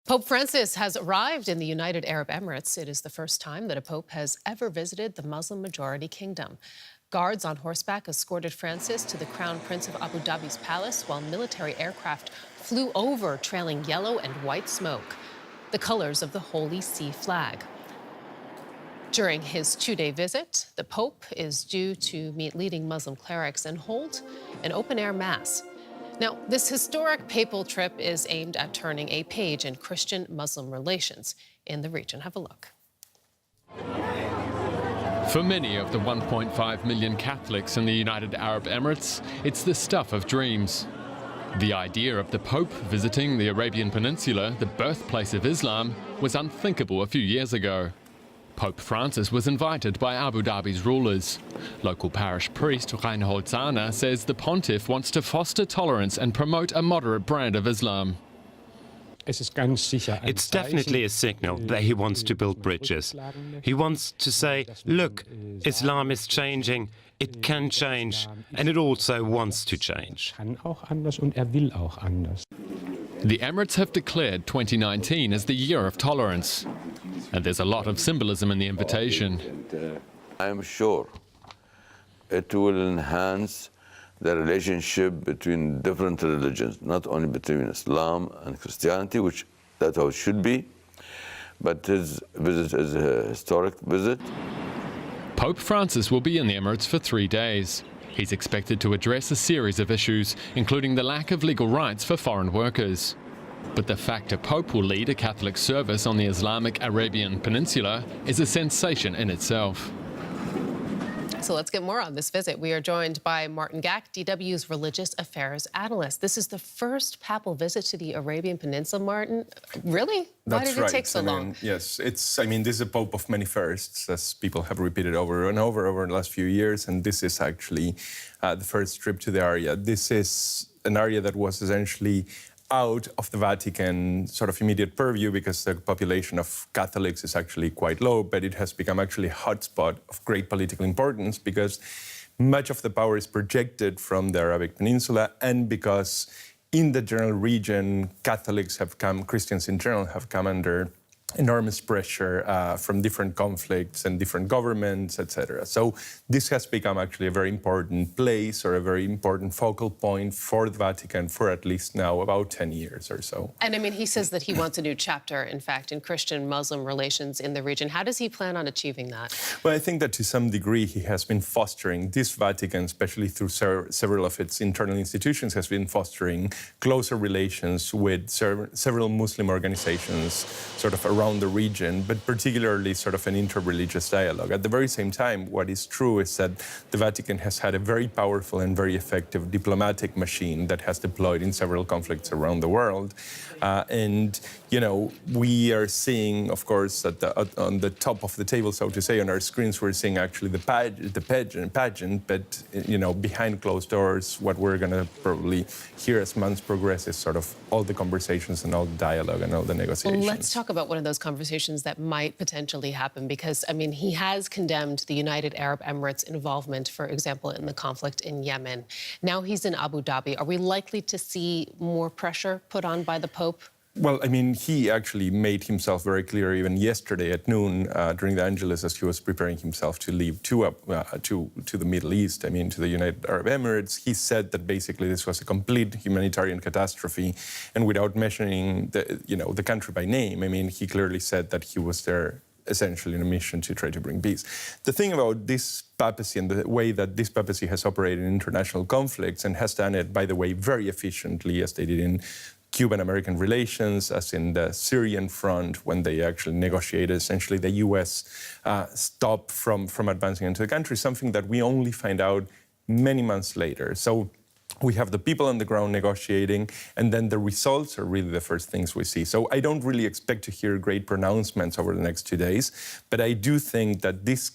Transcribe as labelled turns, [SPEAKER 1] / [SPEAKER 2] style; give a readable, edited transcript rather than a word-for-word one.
[SPEAKER 1] Pope Francis has arrived in the United Arab Emirates. It is the first time that a pope has ever visited the Muslim-majority kingdom. Guards on horseback escorted Francis to the Crown Prince of Abu Dhabi's palace, while military aircraft flew over, trailing yellow and white smoke, the colors of the Holy See flag. During his two-day visit, the Pope is due to meet leading Muslim clerics and hold an open-air mass. Now, this historic papal trip is aimed at turning a page in Christian-Muslim relations in the region. Have a look.
[SPEAKER 2] For many of the 1.5 million Catholics in the United Arab Emirates, it's the stuff of dreams. The idea of the Pope visiting the Arabian Peninsula, the birthplace of Islam, was unthinkable a few years ago. Pope Francis was invited by Abu Dhabi's rulers. Local parish priest Reinhold Zahner says the pontiff wants to foster tolerance and promote a moderate brand of Islam.
[SPEAKER 3] It's definitely a signal that he wants to build bridges. He wants to say, look, Islam is changing, it can change, and it also wants to change.
[SPEAKER 2] The Emirates have declared 2019 as the year of tolerance. And there's a lot of symbolism in the invitation.
[SPEAKER 4] I'm sure it will enhance the relationship between different religions, not only between Islam and Christianity, which that's how it should be, but his visit is a historic visit.
[SPEAKER 2] Pope Francis will be in the Emirates for 3 days. He's expected to address a series of issues, including the lack of legal rights for foreign workers. But the fact a Pope will lead a Catholic service on the Islamic Arabian Peninsula is a sensation in itself.
[SPEAKER 1] So let's get more on this visit. We are joined by Martin Gack, DW's religious affairs analyst. This is the first papal visit to the Arabian Peninsula, Martin. Really? Why did it take so long?
[SPEAKER 5] Yes, this is a pope of many firsts, as people have repeated over and over the last few years. And this is actually the first trip to the area. This is an area that was essentially out of the Vatican sort of immediate purview because the population of Catholics is actually quite low, but it has become actually a hotspot of great political importance because much of the power is projected from the Arabic Peninsula, and because in the general region, Christians in general have come under enormous pressure from different conflicts and different governments, etc. So this has become actually a very important place or a very important focal point for the Vatican for at least now about 10 years or so.
[SPEAKER 1] And I mean, he says that he wants a new chapter, in fact, in Christian-Muslim relations in the region. How does he plan on achieving that?
[SPEAKER 5] Well, I think that to some degree he has been fostering this Vatican, especially through several of its internal institutions, has been fostering closer relations with several Muslim organizations sort of around the region, but particularly sort of an inter-religious dialogue. At the very same time, what is true is that the Vatican has had a very powerful and very effective diplomatic machine that has deployed in several conflicts around the world. And, you know, we are seeing, of course, on the top of the table, so to say, on our screens, we're seeing actually the pageant, but, you know, behind closed doors, what we're going to probably hear as months progress is sort of all the conversations and all the dialogue and all the negotiations.
[SPEAKER 1] Well, let's talk about one of those conversations that might potentially happen, because, I mean, he has condemned the United Arab Emirates' involvement, for example, in the conflict in Yemen. Now he's in Abu Dhabi. Are we likely to see more pressure put on by the Pope?
[SPEAKER 5] Well, I mean, he actually made himself very clear even yesterday at noon during the Angelus as he was preparing himself to leave to the Middle East, I mean, to the United Arab Emirates. He said that basically this was a complete humanitarian catastrophe, and without mentioning the country by name, I mean, he clearly said that he was there essentially on a mission to try to bring peace. The thing about this papacy and the way that this papacy has operated in international conflicts, and has done it, by the way, very efficiently, as they did in Cuban-American relations, as in the Syrian front, when they actually negotiated essentially the U.S. Stop from advancing into the country, something that we only find out many months later. So we have the people on the ground negotiating, and then the results are really the first things we see. So I don't really expect to hear great pronouncements over the next 2 days, but I do think that this